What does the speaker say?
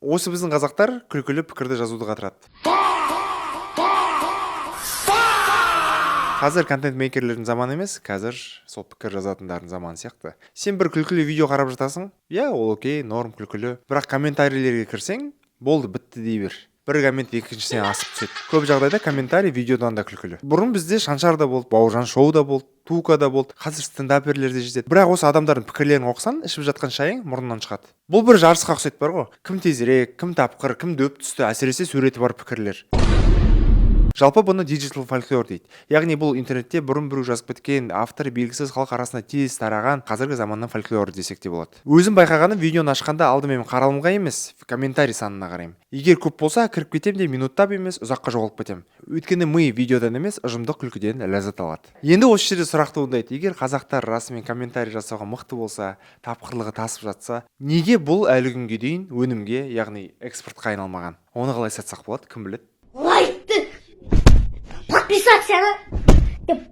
Осы біздің қазақтар күлкілі пікірді жазуды қатырады. Қазір контент-мейкерлердің заманы емес, қазір сол пікір жазатындардың заманы сияқты. Сен бір күлкілі видео қарап жатасың, ол окей, норм, күлкілі. Бірақ комментарийлерге кірсең, болды, бітті дей бер. Бір коммент екіншісіне асып түседі. Көп жағдайда комментарий видеодан да күлкілі. Бұрын бізде Шаншар да болды, Бауыржан шоу да болды, Тука да болды, қазір стендаперлер де жетеді. Бірақ осы адамдардың пікірлерін оқысаң, ішіп жатқан шайың мұрнынан шығады. Бұл бір жарысқа ұқсайды бар ғой. Кім тезірек, кім тапқыр, кім дөп түсті, әсіресе суреті бар пікірлер. Жалпы бұны диджитал фольклор дейді. Яғни бұл интернетте бұрын-бұрын жазып кеткен, авторы белгісіз халық арасында тез тараған қазіргі заманның фольклоры десек те болады. Өзім байқағаным, видеоны ашқанда алдымен қаралымға емес, комментарий санына қараймын. Егер көп болса, кіріп кетем де минуттап емес, ұзаққа жоғалып кетем. Өйткені ми видеодан емес, ұжымдық күлкіден ләззат алады. Енді осы жерде сұрақ туындайды. Егер қазақтар расымен комментарий жасауға мықты болса, тапқырлығы тасып жатса, неге бұл әлі күнге дейін өнімге, яғни экспортқа айналмаған? Оны қалай сатсақ болады, кім біледі? Подписаться на...